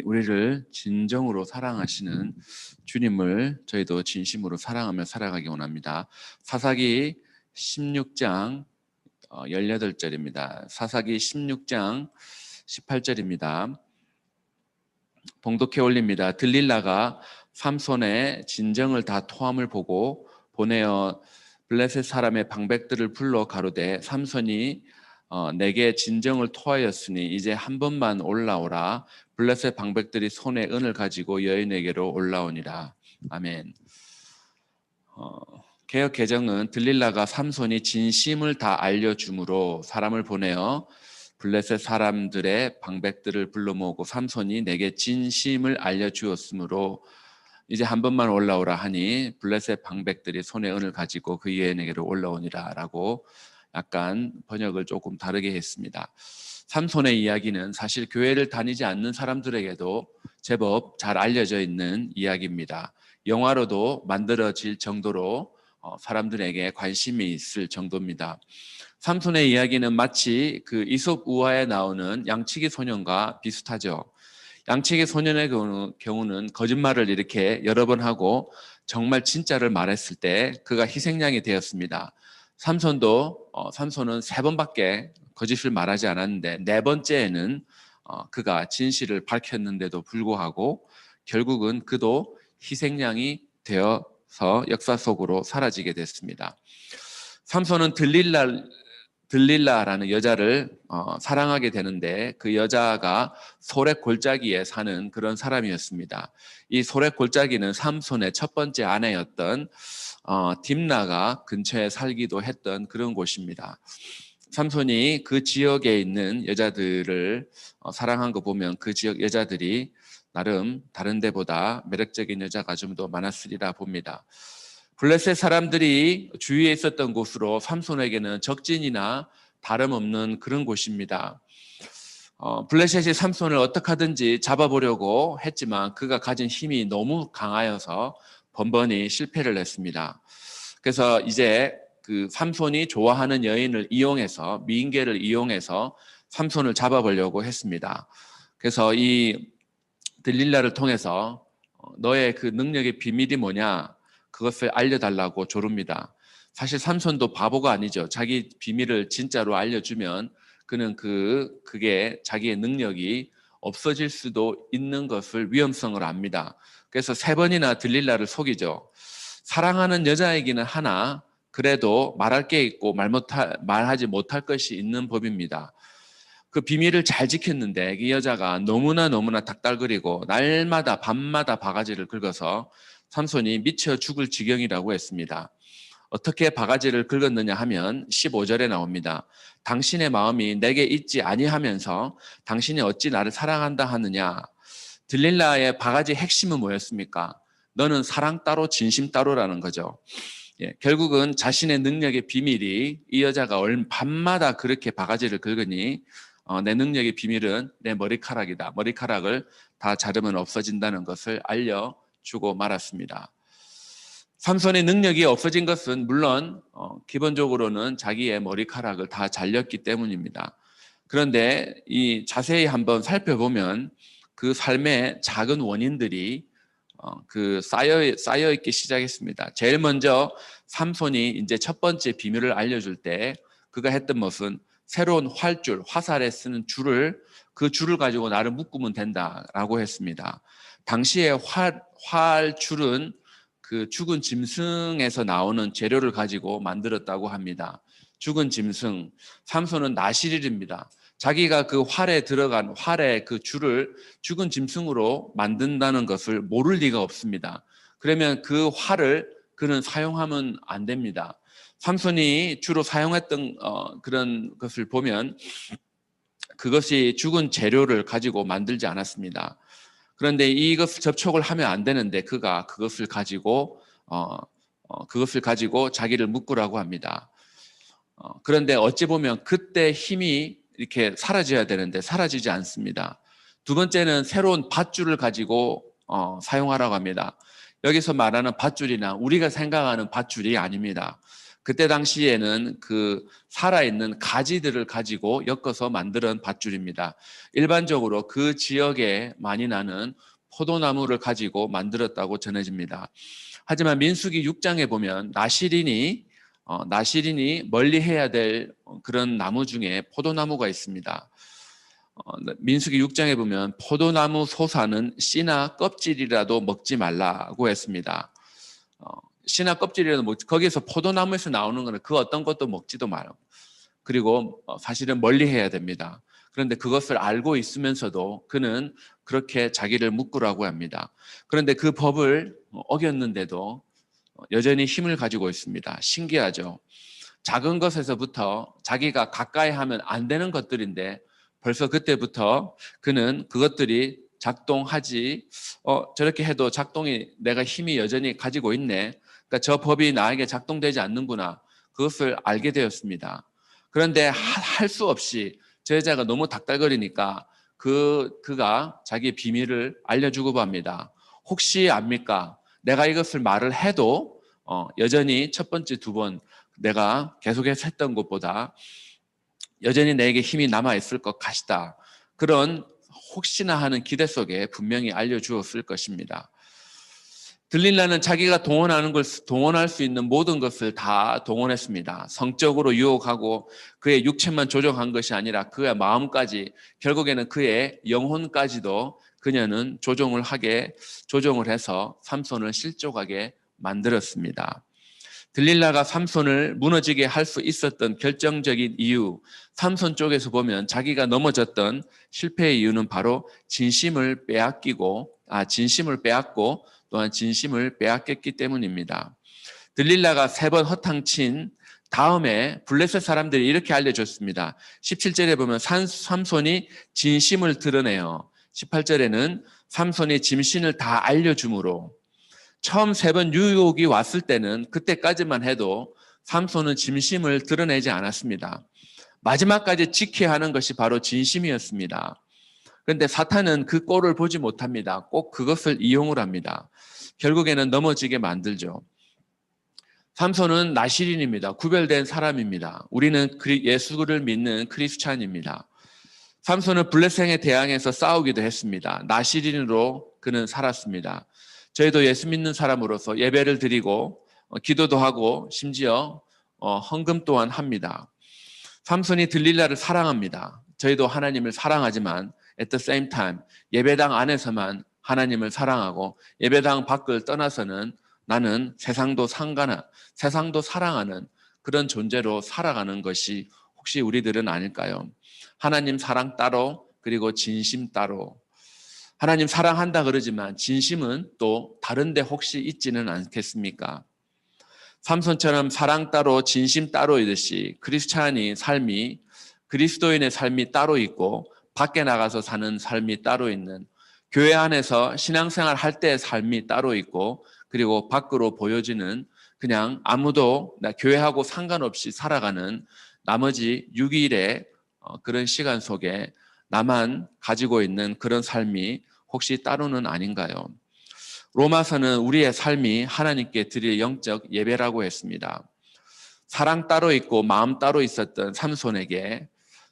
우리를 진정으로 사랑하시는 주님을 저희도 진심으로 사랑하며 살아가기 원합니다. 사사기 16장 18절입니다. 사사기 16장 18절입니다. 봉독해 올립니다. 들릴라가 삼손의 진정을 다 토함을 보고 보내어 블레셋 사람의 방백들을 불러 가로되 삼손이 내게 진정을 토하였으니 이제 한 번만 올라오라. 블레셋 방백들이 손에 은을 가지고 여인에게로 올라오니라. 아멘. 개역 개정은 들릴라가 삼손이 진심을 다 알려주므로 사람을 보내어 블레셋 사람들의 방백들을 불러 모으고 삼손이 내게 진심을 알려주었으므로 이제 한 번만 올라오라 하니 블레셋 방백들이 손에 은을 가지고 그 여인에게로 올라오니라 라고 약간 번역을 조금 다르게 했습니다. 삼손의 이야기는 사실 교회를 다니지 않는 사람들에게도 제법 잘 알려져 있는 이야기입니다. 영화로도 만들어질 정도로 사람들에게 관심이 있을 정도입니다. 삼손의 이야기는 마치 그 이솝 우화에 나오는 양치기 소년과 비슷하죠. 양치기 소년의 경우는 거짓말을 이렇게 여러 번 하고 정말 진짜를 말했을 때 그가 희생양이 되었습니다. 삼손은 3번밖에 거짓을 말하지 않았는데 네 번째에는 그가 진실을 밝혔는데도 불구하고 결국은 그도 희생양이 되어서 역사 속으로 사라지게 됐습니다. 삼손은 들릴라라는 여자를 사랑하게 되는데 그 여자가 소렉 골짜기에 사는 그런 사람이었습니다. 이 소렉 골짜기는 삼손의 첫 번째 아내였던 딥나가 근처에 살기도 했던 그런 곳입니다. 삼손이 그 지역에 있는 여자들을 사랑한 거 보면 그 지역 여자들이 나름 다른 데보다 매력적인 여자가 좀 더 많았으리라 봅니다. 블레셋 사람들이 주위에 있었던 곳으로 삼손에게는 적진이나 다름없는 그런 곳입니다. 블레셋이 삼손을 어떻게 하든지 잡아보려고 했지만 그가 가진 힘이 너무 강하여서 번번이 실패를 했습니다. 그래서 이제 그 삼손이 좋아하는 여인을 이용해서 미인계를 이용해서 삼손을 잡아보려고 했습니다. 그래서 이 들릴라를 통해서 너의 그 능력의 비밀이 뭐냐 그것을 알려달라고 조릅니다. 사실 삼손도 바보가 아니죠. 자기 비밀을 진짜로 알려주면 그는 그게 자기의 능력이 없어질 수도 있는 것을 위험성을 압니다. 그래서 3번이나 들릴라를 속이죠. 사랑하는 여자이기는 하나 그래도 말할 게 있고 말하지 못할 것이 있는 법입니다. 그 비밀을 잘 지켰는데 이 여자가 너무나 닥달거리고 날마다 밤마다 바가지를 긁어서 삼손이 미쳐 죽을 지경이라고 했습니다. 어떻게 바가지를 긁었느냐 하면 15절에 나옵니다. 당신의 마음이 내게 있지 아니하면서 당신이 어찌 나를 사랑한다 하느냐. 들릴라의 바가지 핵심은 뭐였습니까? 너는 사랑 따로 진심 따로라는 거죠. 결국은 자신의 능력의 비밀이 이 여자가 밤마다 그렇게 바가지를 긁으니 내 능력의 비밀은 내 머리카락이다. 머리카락을 다 자르면 없어진다는 것을 알려주고 말았습니다. 삼손의 능력이 없어진 것은 물론 기본적으로는 자기의 머리카락을 다 잘렸기 때문입니다. 그런데 이 자세히 한번 살펴보면 그 삶의 작은 원인들이 쌓여 있기 시작했습니다. 제일 먼저 삼손이 이제 첫 번째 비밀을 알려줄 때 그가 했던 것은 새로운 활줄, 화살에 쓰는 그 줄을 가지고 나를 묶으면 된다라고 했습니다. 당시에 활줄은 그 죽은 짐승에서 나오는 재료를 가지고 만들었다고 합니다. 죽은 짐승, 삼손은 나시릴입니다. 자기가 그 활에 들어간 활의 그 줄을 죽은 짐승으로 만든다는 것을 모를 리가 없습니다. 그러면 그 활을 그는 사용하면 안 됩니다. 삼손이 주로 사용했던 그런 것을 보면 그것이 죽은 재료를 가지고 만들지 않았습니다. 그런데 이것을 접촉을 하면 안 되는데 그가 그것을 가지고 자기를 묶으라고 합니다. 그런데 어찌 보면 그때 힘이 이렇게 사라져야 되는데 사라지지 않습니다. 두 번째는 새로운 밧줄을 가지고 사용하라고 합니다. 여기서 말하는 밧줄이나 우리가 생각하는 밧줄이 아닙니다. 그때 당시에는 그 살아있는 가지들을 가지고 엮어서 만든 밧줄입니다. 일반적으로 그 지역에 많이 나는 포도나무를 가지고 만들었다고 전해집니다. 하지만 민수기 6장에 보면 나시린이 멀리 해야 될 그런 나무 중에 포도나무가 있습니다. 민수기 6장에 보면 포도나무 소사는 씨나 껍질이라도 먹지 말라고 했습니다. 씨나 껍질이라도 거기서 포도나무에서 나오는 거는 그 어떤 것도 먹지도 말고, 그리고 사실은 멀리 해야 됩니다. 그런데 그것을 알고 있으면서도 그는 그렇게 자기를 묶으라고 합니다. 그런데 그 법을 어겼는데도 여전히 힘을 가지고 있습니다. 신기하죠. 작은 것에서부터 자기가 가까이 하면 안 되는 것들인데 벌써 그때부터 그는 그것들이 작동하지, 저렇게 해도 작동이 내가 힘이 여전히 가지고 있네. 그러니까 저 법이 나에게 작동되지 않는구나. 그것을 알게 되었습니다. 그런데 할 수 없이 저 여자가 너무 닥달거리니까 그가 자기의 비밀을 알려주고 합니다. 혹시 압니까? 내가 이것을 말을 해도 여전히 첫 번째, 두 번 내가 계속해서 했던 것보다 여전히 내게 힘이 남아있을 것 같다. 그런 혹시나 하는 기대 속에 분명히 알려주었을 것입니다. 들릴라는 자기가 동원할 수 있는 모든 것을 다 동원했습니다. 성적으로 유혹하고 그의 육체만 조종한 것이 아니라 그의 마음까지, 결국에는 그의 영혼까지도 그녀는 조종을 해서 삼손을 실족하게 만들었습니다. 들릴라가 삼손을 무너지게 할 수 있었던 결정적인 이유, 삼손 쪽에서 보면 자기가 넘어졌던 실패의 이유는 바로 진심을 빼앗고 또한 진심을 빼앗겼기 때문입니다. 들릴라가 3번 허탕친 다음에 블레셋 사람들이 이렇게 알려줬습니다. 17절에 보면 삼손이 진심을 드러내요. 18절에는 삼손이 진심을 다 알려주므로, 처음 3번 유혹이 왔을 때는 그때까지만 해도 삼손은 진심을 드러내지 않았습니다. 마지막까지 지켜야 하는 것이 바로 진심이었습니다. 그런데 사탄은 그 꼴을 보지 못합니다. 꼭 그것을 이용을 합니다. 결국에는 넘어지게 만들죠. 삼손은 나시린입니다. 구별된 사람입니다. 우리는 예수를 믿는 크리스찬입니다. 삼손은 블레셋에 대항해서 싸우기도 했습니다. 나시린으로 그는 살았습니다. 저희도 예수 믿는 사람으로서 예배를 드리고 기도도 하고 심지어 헌금 또한 합니다. 삼손이 들릴라를 사랑합니다. 저희도 하나님을 사랑하지만 at the same time 예배당 안에서만 하나님을 사랑하고 예배당 밖을 떠나서는 나는 세상도 사랑하는 그런 존재로 살아가는 것이 혹시 우리들은 아닐까요? 하나님 사랑 따로, 그리고 진심 따로. 하나님 사랑한다 그러지만 진심은 또 다른데 혹시 있지는 않겠습니까? 삼손처럼 사랑 따로 진심 따로이듯이 그리스도인의 삶이 따로 있고 밖에 나가서 사는 삶이 따로 있는, 교회 안에서 신앙생활 할 때의 삶이 따로 있고, 그리고 밖으로 보여지는 그냥 아무도 교회하고 상관없이 살아가는 나머지 6일의 그런 시간 속에 나만 가지고 있는 그런 삶이 혹시 따로는 아닌가요? 로마서는 우리의 삶이 하나님께 드릴 영적 예배라고 했습니다. 사랑 따로 있고 마음 따로 있었던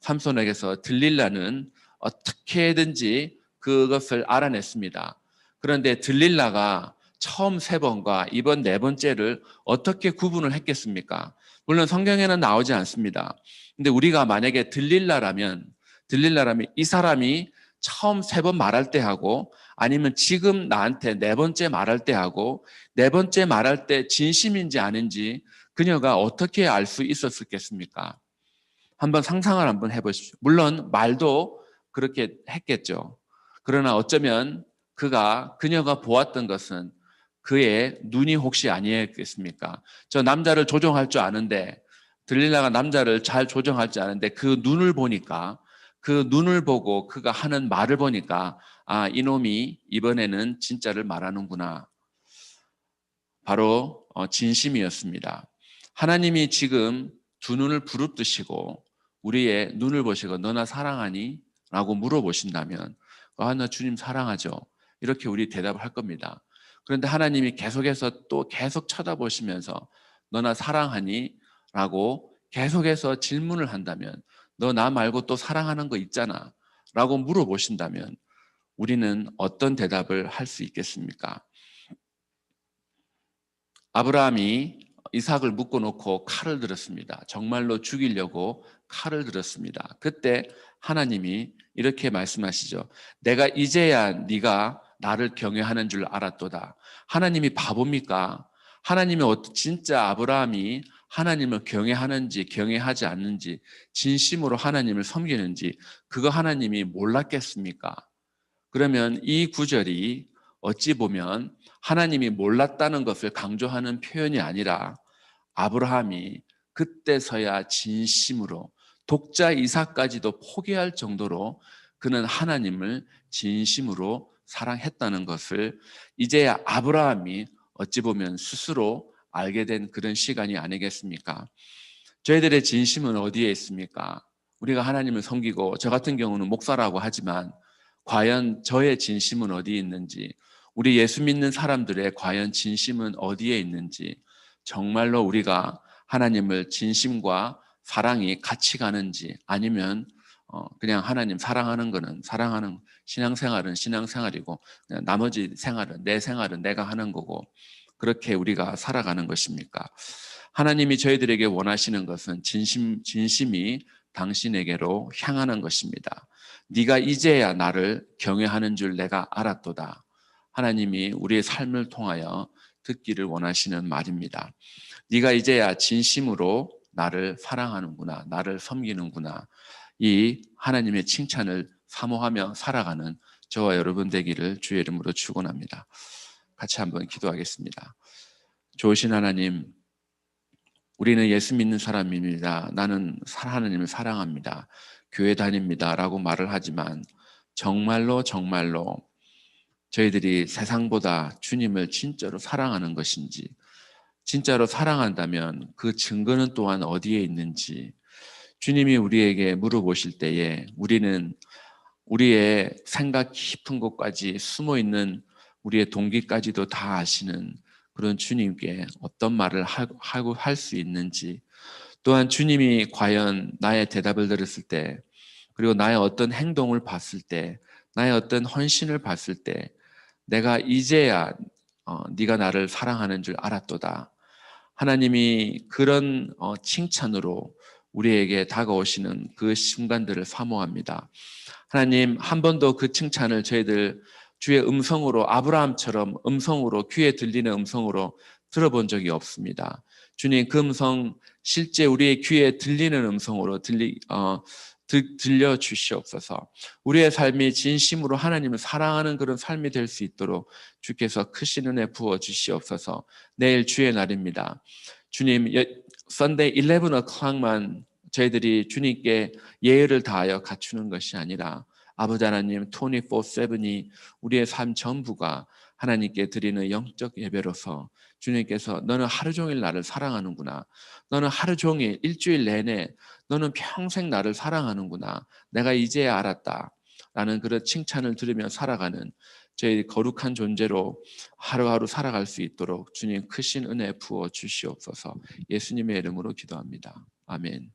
삼손에게서 들릴라는 어떻게든지 그것을 알아냈습니다. 그런데 들릴라가 처음 3번과 이번 4번째를 어떻게 구분을 했겠습니까? 물론 성경에는 나오지 않습니다. 근데 우리가 만약에 들릴라라면 이 사람이 처음 3번 말할 때 하고, 아니면 지금 나한테 4번째 말할 때 하고, 4번째 말할 때 진심인지 아닌지 그녀가 어떻게 알 수 있었겠습니까? 한번 상상을 한번 해보십시오. 물론 말도 그렇게 했겠죠. 그러나 어쩌면 그녀가 보았던 것은 그의 눈이 혹시 아니었겠습니까? 저 남자를 조종할 줄 아는데, 들릴라가 남자를 잘 조종할 줄 아는데 그 눈을 보고 그가 하는 말을 보니까 이놈이 이번에는 진짜를 말하는구나. 바로 진심이었습니다. 하나님이 지금 두 눈을 부릅뜨시고 우리의 눈을 보시고 너나 사랑하니? 라고 물어보신다면 나 주님 사랑하죠. 이렇게 우리 대답을 할 겁니다. 그런데 하나님이 계속해서 또 계속 쳐다보시면서 너나 사랑하니? 라고 계속해서 질문을 한다면, 너 나 말고 또 사랑하는 거 있잖아 라고 물어보신다면 우리는 어떤 대답을 할 수 있겠습니까? 아브라함이 이삭을 묶어놓고 칼을 들었습니다. 정말로 죽이려고 칼을 들었습니다. 그때 하나님이 이렇게 말씀하시죠. 내가 이제야 네가 나를 경외하는 줄 알았도다. 하나님이 바보입니까? 하나님이 진짜 아브라함이 하나님을 경외하는지 경외하지 않는지, 진심으로 하나님을 섬기는지 그거 하나님이 몰랐겠습니까? 그러면 이 구절이 어찌 보면 하나님이 몰랐다는 것을 강조하는 표현이 아니라 아브라함이 그때서야 진심으로, 독자 이삭까지도 포기할 정도로 그는 하나님을 진심으로 사랑했다는 것을 이제야 아브라함이 어찌 보면 스스로 알게 된 그런 시간이 아니겠습니까? 저희들의 진심은 어디에 있습니까? 우리가 하나님을 섬기고, 저 같은 경우는 목사라고 하지만 과연 저의 진심은 어디에 있는지, 우리 예수 믿는 사람들의 과연 진심은 어디에 있는지, 정말로 우리가 하나님을 진심과 사랑이 같이 가는지, 아니면 그냥 하나님 사랑하는 거는 사랑하는, 신앙생활은 신앙생활이고 그냥 나머지 생활은 내 생활은 내가 하는 거고, 그렇게 우리가 살아가는 것입니까? 하나님이 저희들에게 원하시는 것은 진심이 당신에게로 향하는 것입니다. 네가 이제야 나를 경외하는 줄 내가 알았도다. 하나님이 우리의 삶을 통하여 듣기를 원하시는 말입니다. 네가 이제야 진심으로 나를 사랑하는구나, 나를 섬기는구나. 이 하나님의 칭찬을 사모하며 살아가는 저와 여러분 되기를 주의 이름으로 축원합니다. 같이 한번 기도하겠습니다. 좋으신 하나님, 우리는 예수 믿는 사람입니다. 나는 하나님을 사랑합니다. 교회 다닙니다. 라고 말을 하지만 정말로 저희들이 세상보다 주님을 진짜로 사랑하는 것인지, 진짜로 사랑한다면 그 증거는 또한 어디에 있는지 주님이 우리에게 물어보실 때에 우리는 우리의 생각 깊은 곳까지 숨어 있는 우리의 동기까지도 다 아시는 그런 주님께 어떤 말을 하고 할 수 있는지, 또한 주님이 과연 나의 대답을 들었을 때, 그리고 나의 어떤 행동을 봤을 때, 나의 어떤 헌신을 봤을 때 내가 이제야 네가 나를 사랑하는 줄 알았도다. 하나님이 그런 칭찬으로 우리에게 다가오시는 그 순간들을 사모합니다. 하나님, 한 번도 그 칭찬을 저희들 주의 음성으로, 아브라함처럼 음성으로, 귀에 들리는 음성으로 들어본 적이 없습니다. 주님, 그 음성 실제 우리의 귀에 들리는 음성으로 들려 주시옵소서. 우리의 삶이 진심으로 하나님을 사랑하는 그런 삶이 될 수 있도록 주께서 크신 은혜 부어 주시옵소서. 내일 주의 날입니다. 주님, Sunday 11 o'clock만 저희들이 주님께 예의를 다하여 갖추는 것이 아니라 아버지 하나님 24/7이 우리의 삶 전부가 하나님께 드리는 영적 예배로서 주님께서 너는 하루 종일 나를 사랑하는구나, 너는 하루 종일 일주일 내내 너는 평생 나를 사랑하는구나, 내가 이제야 알았다 라는 그런 칭찬을 들으며 살아가는 저희 거룩한 존재로 하루하루 살아갈 수 있도록 주님 크신 은혜 부어 주시옵소서. 예수님의 이름으로 기도합니다. 아멘.